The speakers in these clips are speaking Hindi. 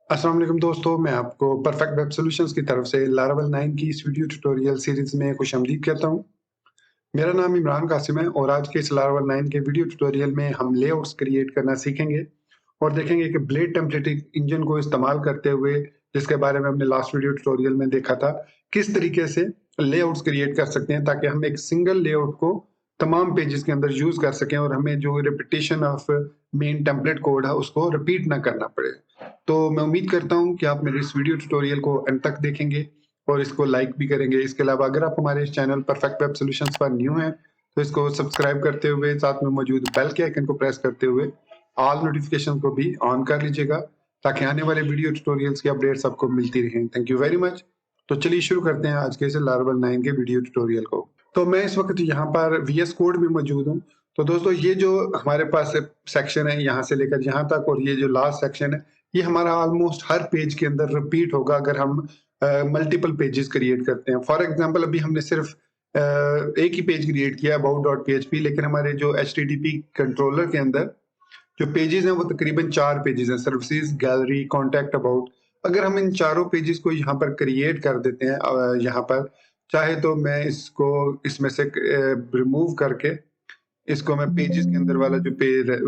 अस्सलाम वालेकुम दोस्तों, मैं आपको परफेक्ट वेब सॉल्यूशंस की तरफ से लारावेल 9 की इस वीडियो ट्यूटोरियल सीरीज़ में खुशामदीद कहता हूँ। मेरा नाम इमरान कासिम है और आज के इस लारावेल 9 के वीडियो ट्यूटोरियल में हम लेआउट्स क्रिएट करना सीखेंगे और देखेंगे कि ब्लेड टेम्पलेटिंग इंजन को इस्तेमाल करते हुए, जिसके बारे में हमने लास्ट वीडियो ट्यूटोरियल में देखा था, किस तरीके से लेआउट्स क्रिएट कर सकते हैं ताकि हम एक सिंगल लेआउट को तमाम पेजेस के अंदर यूज़ कर सकें और हमें जो repetition of main template code है, उसको रिपीट ना करना पड़े। तो मैं उम्मीद करता हूँ कि आप मेरे इस वीडियो ट्यूटोरियल को अंत तक देखेंगे और इसको लाइक भी करेंगे। इसके अलावा अगर आप हमारे इस चैनल परफेक्ट वेब सॉल्यूशंस पर न्यू हैं, तो इसको सब्सक्राइब करते हुए साथ में मौजूद बेल के आइकन को प्रेस करते हुए ऑल नोटिफिकेशन को भी ऑन कर लीजिएगा ताकि आने वाले वीडियो ट्यूटोरियल्स की अपडेट्स आपको मिलती रहें। Thank you very much. तो चलिए शुरू करते हैं आज के इस लारावेल 9 के वीडियो ट्यूटोरियल को। तो मैं इस वक्त यहाँ पर वीएस कोड में मौजूद हूँ। तो दोस्तों, ये जो हमारे पास सेक्शन है यहाँ से लेकर यहाँ तक और ये जो लास्ट सेक्शन है, ये हमारा ऑलमोस्ट हर पेज के अंदर रिपीट होगा अगर हम मल्टीपल पेजेस क्रिएट करते हैं। फॉर एग्जांपल अभी हमने सिर्फ एक ही पेज क्रिएट किया about.php, लेकिन हमारे जो HTTP कंट्रोलर के अंदर जो पेजेस हैं वो तकरीबन 4 पेजेस हैं, सर्विसेज, गैलरी, कॉन्टैक्ट, अबाउट। अगर हम इन चारों पेजेस को यहाँ पर क्रिएट कर देते हैं, यहाँ पर चाहे तो मैं इसको इसमें से रिमूव करके इसको मैं पेजेस के अंदर वाला जो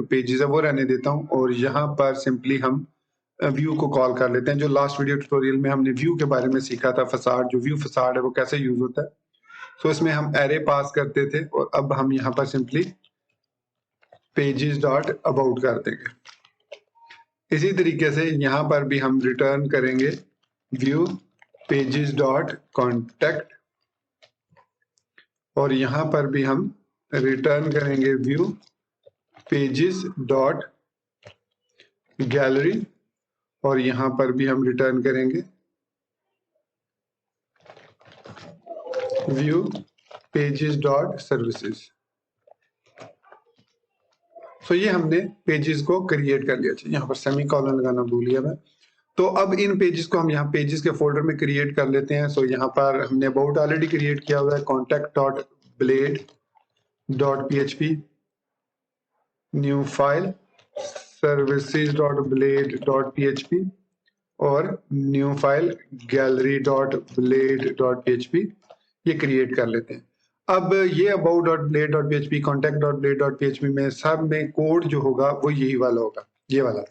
पेजेस है वो रहने देता हूँ और यहाँ पर सिंपली हम व्यू को कॉल कर लेते हैं। जो लास्ट वीडियो ट्यूटोरियल में हमने व्यू के बारे में सीखा था, फसाड, जो व्यू फसाड है वो कैसे यूज होता है। तो इसमें हम एरे पास करते थे और अब हम यहाँ पर सिंपली पेजेस डॉट अबाउट कर देंगे। इसी तरीके से यहाँ पर भी हम रिटर्न करेंगे व्यू पेजेस डॉट कॉन्टैक्ट और यहाँ पर भी हम रिटर्न करेंगे व्यू पेजेस डॉट गैलरी और यहाँ पर भी हम रिटर्न करेंगे व्यू पेजेस डॉट सर्विसेज। तो ये हमने पेजेस को क्रिएट कर लिया। यहाँ पर सेमीकोलन लगाना भूल गया मैं। तो अब इन पेजेस को हम यहाँ पेजेस के फोल्डर में क्रिएट कर लेते हैं। सो यहाँ पर हमने अबाउट ऑलरेडी क्रिएट किया हुआ है, contact dot blade dot php, new file services dot blade dot php और new file gallery dot blade dot php, ये क्रिएट कर लेते हैं। अब ये about dot blade dot php, contact dot blade dot php में सब में कोड जो होगा वो यही वाला होगा, ये वाला।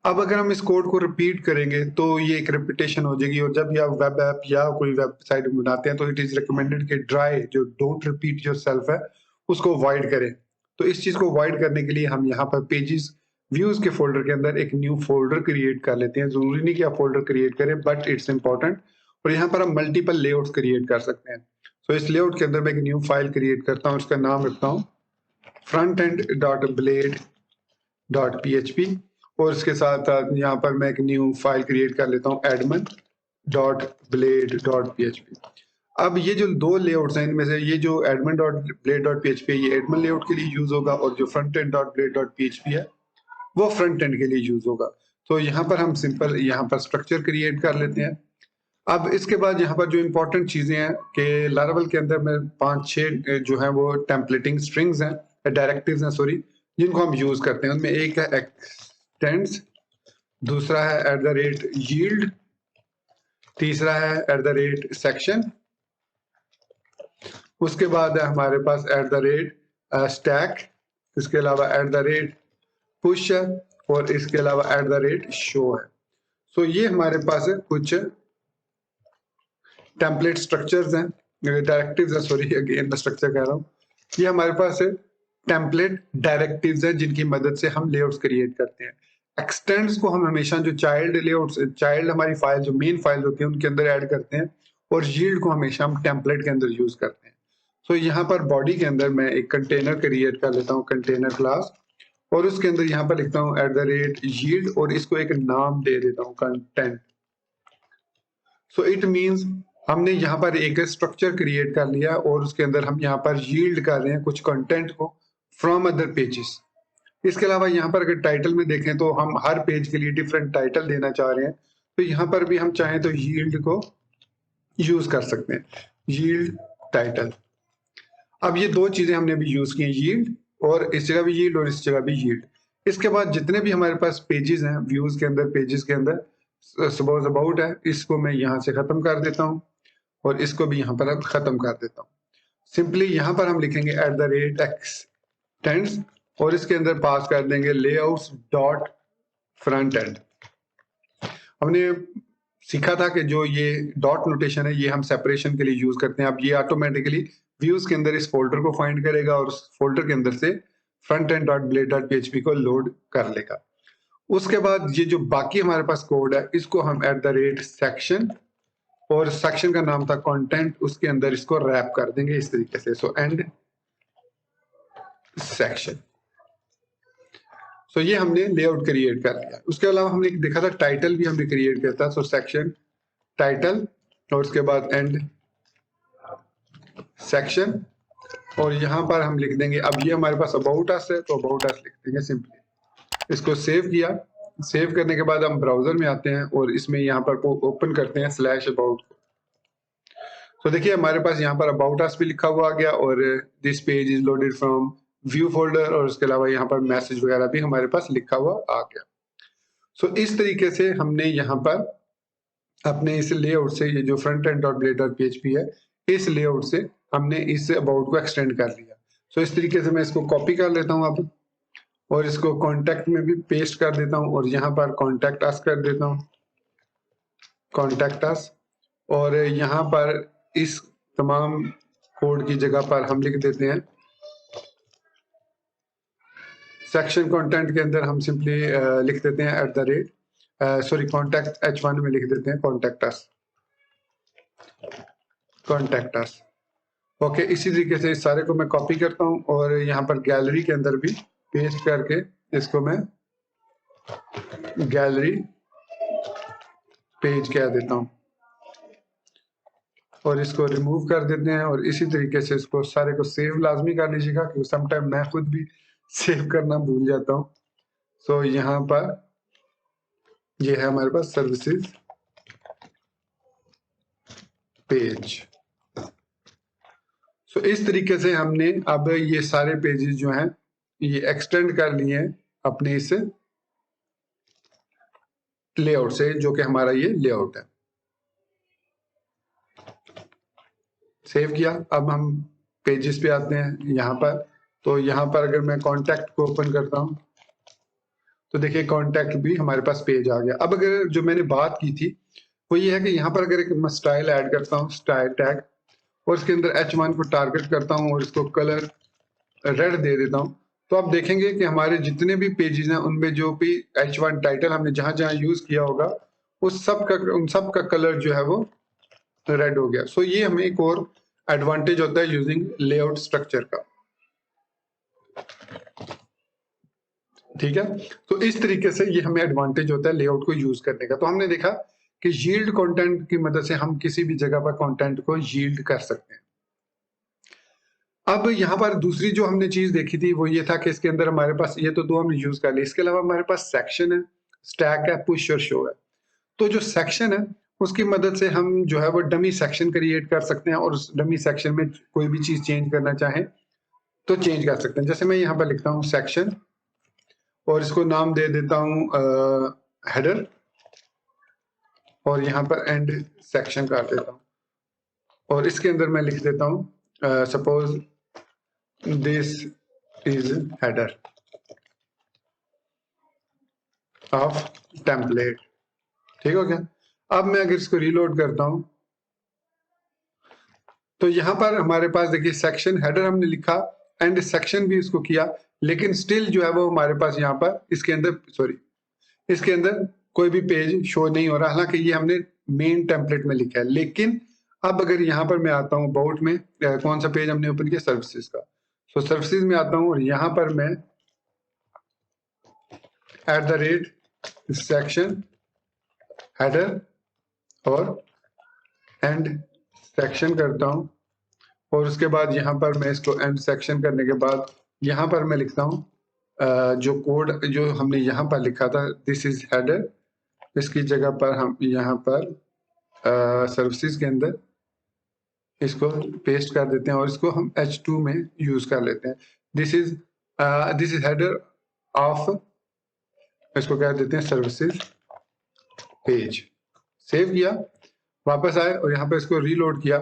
अब अगर हम इस कोड को रिपीट करेंगे तो ये एक रिपीटेशन हो जाएगी और जब भी आप वेब ऐप या कोई वेबसाइट बनाते हैं तो इट इज रिकमेंडेड कि ड्राई जो डोंट रिपीट योरसेल्फ है उसको अवॉइड करें। तो इस चीज को अवॉइड करने के लिए हम यहाँ पर पेजेस व्यूज के फोल्डर के अंदर एक न्यू फोल्डर क्रिएट कर लेते हैं। जरूरी नहीं कि आप फोल्डर क्रिएट करें, बट इट्स इंपॉर्टेंट। और यहाँ पर हम मल्टीपल लेआउट्स क्रिएट कर सकते हैं। तो इस लेआउट के अंदर मैं एक न्यू फाइल क्रिएट करता हूँ, इसका नाम रखता हूँ front end dot blade dot php और इसके साथ यहाँ पर मैं एक न्यू फाइल क्रिएट कर लेता हूँ admin dot blade dot php। अब ये जो दो लेआउट्स हैं इनमें से ये जो admin dot blade dot php है ये एडमिन लेआउट के लिए यूज होगा और जो front end dot blade dot php है वो फ्रंट एंड के लिए यूज होगा। तो यहाँ पर हम सिंपल यहाँ पर स्ट्रक्चर क्रिएट कर लेते हैं। अब इसके बाद यहाँ पर जो इंपॉर्टेंट चीजें हैं कि लारावेल के अंदर में 5-6 जो है वो टेम्पलेटिंग स्ट्रिंग्स हैं, डायरेक्टिव्स हैं सॉरी, जिनको हम यूज करते हैं। उनमें एक है एक्सटेंड्स, दूसरा है @yield, तीसरा है @section, उसके बाद है हमारे पास @stack, इसके अलावा @push है और इसके अलावा @show है। सो ये हमारे पास है कुछ टेम्पलेट स्ट्रक्चर्स हैं, डायरेक्टिव्स हैं, सॉरी अगेन मैं स्ट्रक्चर कह रहा हूँ। ये हमारे पास है टेम्पलेट डायरेक्टिव्स हैं जिनकी मदद से हम लेआउट्स क्रिएट करते हैं। एक्सटेंड्स को हम हमेशा जो चाइल्ड लेआउट्स, चाइल्ड हमारी फाइल जो मेन फाइल होती है उनके अंदर ऐड करते हैं और यील्ड को हमेशा हम टेम्पलेट के अंदर यूज करते हैं। तो यहाँ पर बॉडी के अंदर मैं एक कंटेनर क्रिएट कर लेता हूँ, कंटेनर क्लास, और उसके अंदर यहाँ पर लिखता हूँ @yield और इसको एक नाम दे देता हूँ कंटेंट। सो इट मीन्स हमने यहाँ पर एक स्ट्रक्चर क्रिएट कर लिया और उसके अंदर हम यहाँ पर यील्ड कर रहे हैं कुछ कंटेंट को फ्रॉम अदर पेजेस। इसके अलावा यहाँ पर अगर टाइटल में देखें तो हम हर पेज के लिए डिफरेंट टाइटल देना चाह रहे हैं, तो यहाँ पर भी हम चाहें तो यील्ड को यूज कर सकते हैं, यील्ड टाइटल। अब ये दो चीजें हमने अभी यूज की हैं, यील्ड और इस जगह भी यील्ड और इस जगह भी यील्ड। इसके बाद जितने भी हमारे पास पेजेस हैं व्यूज के अंदर, पेजेस के अंदर, सपोज अबाउट है, इसको मैं यहाँ से खत्म कर देता हूँ और इसको भी यहाँ पर खत्म कर देता हूँ। सिंपली यहाँ पर हम लिखेंगे @एक्सटेंड्स और इसके अंदर पास कर देंगे लेआउट्स डॉट फ्रंट एंड। हमने सीखा था कि जो ये डॉट नोटेशन है ये हम सेपरेशन के लिए यूज करते हैं। अब ये ऑटोमेटिकली व्यूज के अंदर इस फोल्डर को फाइंड करेगा और उस फोल्डर के अंदर से front end dot blade dot php को लोड कर लेगा। उसके बाद ये जो बाकी हमारे पास कोड है इसको हम @सेक्शन और सेक्शन का नाम था कंटेंट, उसके अंदर इसको रैप कर देंगे इस तरीके से। So and section. सो ये हमने लेआउट क्रिएट कर लिया। उसके अलावा हमने देखा था टाइटल भी हमने क्रिएट किया था। सो सेक्शन टाइटल और उसके बाद एंड सेक्शन और यहाँ पर हम लिख देंगे, अब ये हमारे पास अबाउट अस है तो अबाउट अस लिख देंगे सिंपली। इसको सेव किया। सेव करने के बाद हम ब्राउजर में आते हैं और इसमें यहाँ पर ओपन करते हैं /about। तो देखिए हमारे पास यहाँ पर अबाउट अस भी लिखा हुआ आ गया और this page is loaded from view folder और उसके अलावा यहाँ पर मैसेज वगैरह भी हमारे पास लिखा हुआ आ गया। सो इस तरीके से हमने यहाँ पर अपने इस लेआउट से, ये जो front end dot blade dot php है, इस लेआउट से हमने इस अबाउट को एक्सटेंड कर लिया। सो इस तरीके से मैं इसको कॉपी कर लेता हूँ अब और इसको कॉन्टैक्ट में भी पेस्ट कर देता हूँ और यहाँ पर कॉन्टैक्ट अस कर देता हूँ, कॉन्टैक्ट अस। और यहाँ पर इस तमाम कोड की जगह पर हम लिख देते हैं सेक्शन कंटेंट के अंदर हम सिंपली लिख देते हैं कॉन्टैक्ट h1 में लिख देते हैं कॉन्टैक्ट अस। ओके, इसी तरीके से इस सारे को मैं कॉपी करता हूं और यहाँ पर गैलरी के अंदर भी पेस्ट करके इसको मैं गैलरी पेज कह देता हूं और इसको रिमूव कर देते हैं। और इसी तरीके से इसको सारे को सेव लाजमी कर लीजिएगा क्योंकि समटाइम मैं खुद भी सेव करना भूल जाता हूं। सो यहाँ पर ये है हमारे पास सर्विसेज पेज। सो इस तरीके से हमने अब ये सारे पेजेस जो हैं ये एक्सटेंड कर लिए हैं अपने इस लेआउट से, जो कि हमारा ये लेआउट है। सेव किया। अब हम पेजेस पे आते हैं यहाँ पर। तो यहाँ पर अगर मैं कॉन्टैक्ट को ओपन करता हूँ तो देखिए कॉन्टैक्ट भी हमारे पास पेज आ गया। अब अगर जो मैंने बात की थी वो ये है कि यहाँ पर अगर मैं स्टाइल ऐड करता हूँ, स्टाइल टैग, और इसके अंदर h1 को टारगेट करता हूँ और इसको कलर रेड दे देता हूँ, तो आप देखेंगे कि हमारे जितने भी पेजेस हैं उनमें जो भी h1 टाइटल हमने जहां जहां यूज किया होगा उन सब का कलर जो है वो रेड हो गया। सो ये हमें एक और एडवांटेज होता है यूजिंग लेआउट स्ट्रक्चर का। ठीक है, तो इस तरीके से ये हमें एडवांटेज होता है लेआउट को यूज करने का। तो हमने देखा कि यील्ड कंटेंट की मदद से हम किसी भी जगह पर कंटेंट को यील्ड कर सकते हैं। अब यहाँ पर दूसरी जो हमने चीज देखी थी वो ये था कि इसके अंदर हमारे पास ये तो दो हमने यूज कर ली, इसके अलावा हमारे पास सेक्शन है, स्टैक है, पुश और शो है। तो जो सेक्शन है उसकी मदद से हम जो है वो डमी सेक्शन क्रिएट कर सकते हैं और उस डमी सेक्शन में कोई भी चीज चेंज करना चाहें तो चेंज कर सकते हैं। जैसे मैं यहाँ पर लिखता हूँ सेक्शन और इसको नाम दे देता हूँ हेडर और यहाँ पर एंड सेक्शन कर देता हूँ और इसके अंदर मैं लिख देता हूँ suppose this is header of template. ठीक हो गया। अब मैं अगर इसको रीलोड करता हूं तो यहां पर हमारे पास देखिए सेक्शन हेडर हमने लिखा, एंड सेक्शन भी इसको किया, लेकिन स्टिल जो है वो हमारे पास यहाँ पर इसके अंदर कोई भी पेज शो नहीं हो रहा, हालांकि ये हमने मेन टेम्पलेट में लिखा है। लेकिन अब अगर यहाँ पर मैं आता हूँ अबाउट में, कौन सा पेज हमने ओपन किया, सर्विसेज का। सो सर्विसेज में आता हूँ और यहाँ पर मैं @सेक्शन हेडर और एंड सेक्शन करता हूं और उसके बाद यहाँ पर मैं इसको एंड सेक्शन करने के बाद यहाँ पर मैं लिखता हूँ जो कोड जो हमने यहाँ पर लिखा था दिस इज हेडर, इसकी जगह पर हम यहाँ पर सर्विसेज के अंदर इसको पेस्ट कर देते हैं और इसको हम h2 में यूज कर लेते हैं। दिस इज हेडर ऑफ, इसको कह देते हैं सर्विसेज पेज, सेव किया, वापस आए और यहाँ पे इसको रीलोड किया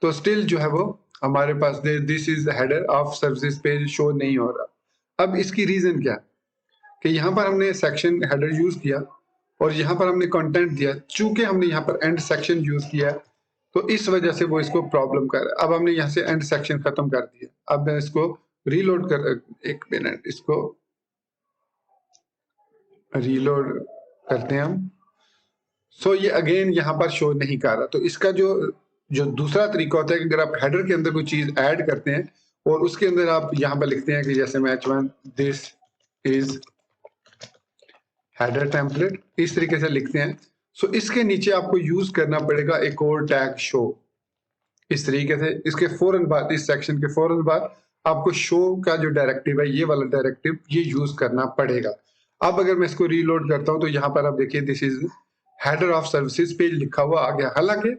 तो स्टिल जो है वो हमारे पास this is header of services page show नहीं हो रहा। अब इसकी रीजन क्या कि यहाँ पर हमने सेक्शन हेडर यूज किया और यहाँ पर हमने कंटेंट दिया, चूंकि हमने यहाँ पर एंड सेक्शन यूज किया तो इस वजह से वो इसको प्रॉब्लम कर रहा है। अब हमने यहाँ से एंड सेक्शन खत्म कर दिया। अब मैं इसको रीलोड कर, एक मिनट, इसको रीलोड करते हैं हम। सो ये अगेन यहाँ पर शो नहीं कर रहा। तो इसका जो दूसरा तरीका होता है कि अगर आप हेडर के अंदर कोई चीज ऐड करते हैं और उसके अंदर आप यहाँ पर लिखते हैं कि जैसे मैं H1 this is header template, इस तरीके से लिखते हैं। सो इसके नीचे आपको यूज करना पड़ेगा एक और टैग शो, इस तरीके से। इसके फौरन बाद, इस सेक्शन के फौरन बाद आपको शो का जो डायरेक्टिव है, ये वाला डायरेक्टिव, ये यूज करना पड़ेगा। अब अगर मैं इसको रीलोड करता हूं तो यहाँ पर आप देखिए this is header of services page लिखा हुआ आ गया। हालांकि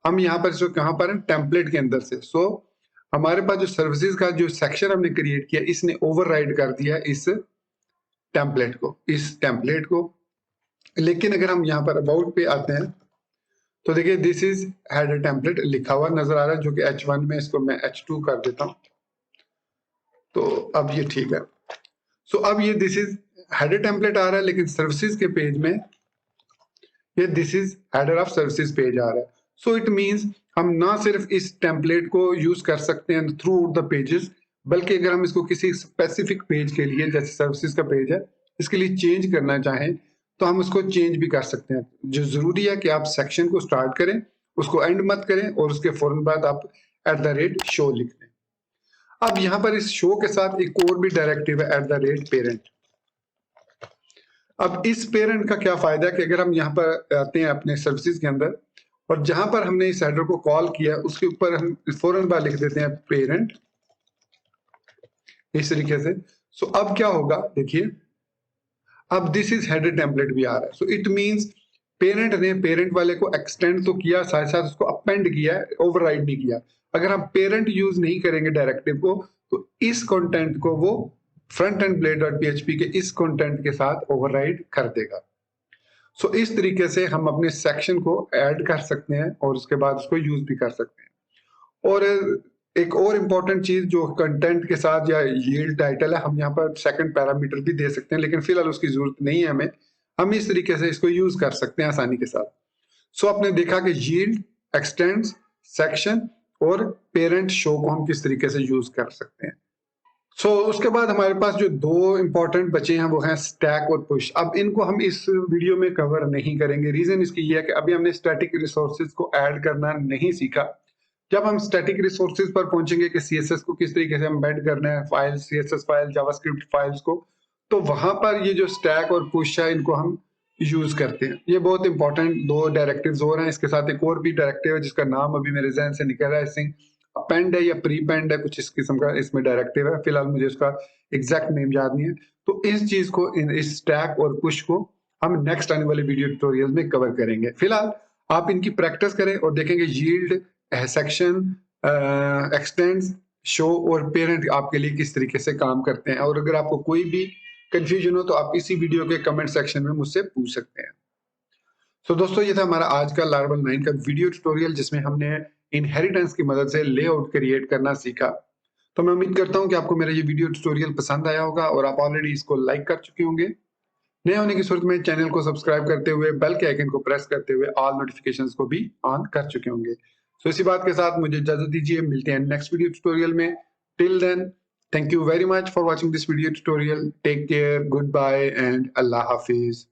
हम यहाँ पर इसको कहां पर हैं, टेम्पलेट के अंदर से। सो हमारे पास जो सर्विसेज का जो सेक्शन हमने क्रिएट किया, इसने ओवरराइड कर दिया इस टेम्पलेट को। लेकिन अगर हम यहाँ पर अबाउट पे आते हैं तो देखिए दिस इज हेडर टेम्पलेट लिखा हुआ नजर आ रहा है, जो कि H1 में, इसको मैं H2 कर देता हूं तो अब ये ठीक है। सो अब ये दिस इज हेडर टेम्पलेट आ रहा है, लेकिन सर्विसेज के पेज में ये this is header of services page आ रहा है। सो इट मींस हम ना सिर्फ इस टेम्पलेट को यूज कर सकते हैं थ्रू द पेजेस, बल्कि अगर हम इसको किसी स्पेसिफिक पेज के लिए, जैसे सर्विसेज का पेज है, इसके लिए चेंज करना चाहें तो हम उसको चेंज भी कर सकते हैं। जो जरूरी है कि आप सेक्शन को स्टार्ट करें, उसको एंड मत करें और उसके फौरन बाद आप @शो लिख दें। अब यहाँ पर इस शो के साथ एक और भी डायरेक्टिव है @पेरेंट। अब इस पेरेंट का क्या फायदा है कि अगर हम यहाँ पर आते हैं अपने सर्विसेज के अंदर और जहां पर हमने इस हेडर को कॉल किया उसके ऊपर हम फौरन बाद लिख देते हैं पेरेंट, इस तरीके से। सो अब क्या होगा, देखिए अब दिस इज हेडर टेम्पलेट भी आ रहा है। सो इट मींस पेरेंट ने पेरेंट वाले को एक्सटेंड तो किया, साथ साथ उसको अपेंड किया, ओवरराइड नहीं किया। अगर हम पेरेंट यूज नहीं करेंगे डायरेक्टिव को तो इस कंटेंट को वो फ्रंट एंड blade.php के इस कंटेंट के साथ ओवरराइड कर देगा। सो इस तरीके से हम अपने सेक्शन को ऐड कर सकते हैं और उसके बाद उसको यूज भी कर सकते हैं। और एक और इम्पॉर्टेंट चीज जो कंटेंट के साथ या यील्ड टाइटल है, हम यहाँ पर सेकंड पैरामीटर भी दे सकते हैं, लेकिन फिलहाल उसकी जरूरत नहीं है हमें। हम इस तरीके से इसको यूज कर सकते हैं आसानी के साथ। सो आपने देखा कि यील्ड, एक्सटेंड्स, सेक्शन और पेरेंट शो को हम किस तरीके से यूज कर सकते हैं। सो उसके बाद हमारे पास जो दो इंपॉर्टेंट बचे हैं वो हैं स्टैक और पुश। अब इनको हम इस वीडियो में कवर नहीं करेंगे। रीजन इसकी ये है कि अभी हमने स्टैटिक रिसोर्सेज को ऐड करना नहीं सीखा। जब हम स्टैटिक रिसोर्सेज पर पहुंचेंगे कि CSS को किस तरीके से एम्बेड करना है, file, CSS file, JavaScript files को, तो वहां पर ये जो स्टैक और पुश है इनको हम यूज करते हैं। ये बहुत इंपॉर्टेंट दो डायरेक्टिव्स और हैं। इसके साथ एक और भी डायरेक्टिव है जिसका नाम अभी मेरे जहन से निकल रहा है, अपेंड है या प्रीपेंड है, कुछ इस किस्म का इसमें डायरेक्टिव है। फिलहाल मुझे उसका एग्जैक्ट नेम याद नहीं है। तो इस चीज को, इस स्टैक और पुश को हम नेक्स्ट आने वाले वीडियो ट्यूटोरियल में कवर करेंगे। फिलहाल आप इनकी प्रैक्टिस करें और देखेंगे यील्ड, सेक्शन, एक्सटेंड्स, शो और पेरेंट आपके लिए किस तरीके से काम करते हैं। और अगर आपको कोई भी कंफ्यूजन हो तो आप इसी वीडियो के कमेंट सेक्शन में मुझसे पूछ सकते हैं। तो दोस्तों ये था हमारा आज का Laravel 9 का वीडियो ट्यूटोरियल जिसमें हमने इनहेरिटेंस की मदद से लेआउट क्रिएट करना सीखा। तो मैं उम्मीद करता हूं कि आपको मेरा ये वीडियो ट्यूटोरियल पसंद आया होगा और आप ऑलरेडी इसको लाइक कर चुके होंगे। नए होने की सूरत में चैनल को सब्सक्राइब करते हुए बेल के आइकन को प्रेस करते हुए ऑल नोटिफिकेशंस को भी ऑन कर चुके होंगे। तो इसी बात के साथ मुझे इजाजत दीजिए, मिलते हैं नेक्स्ट वीडियो ट्यूटोरियल में। Till then, thank you very much for watching this video tutorial. Take care, good bye and अल्लाह हाफिज।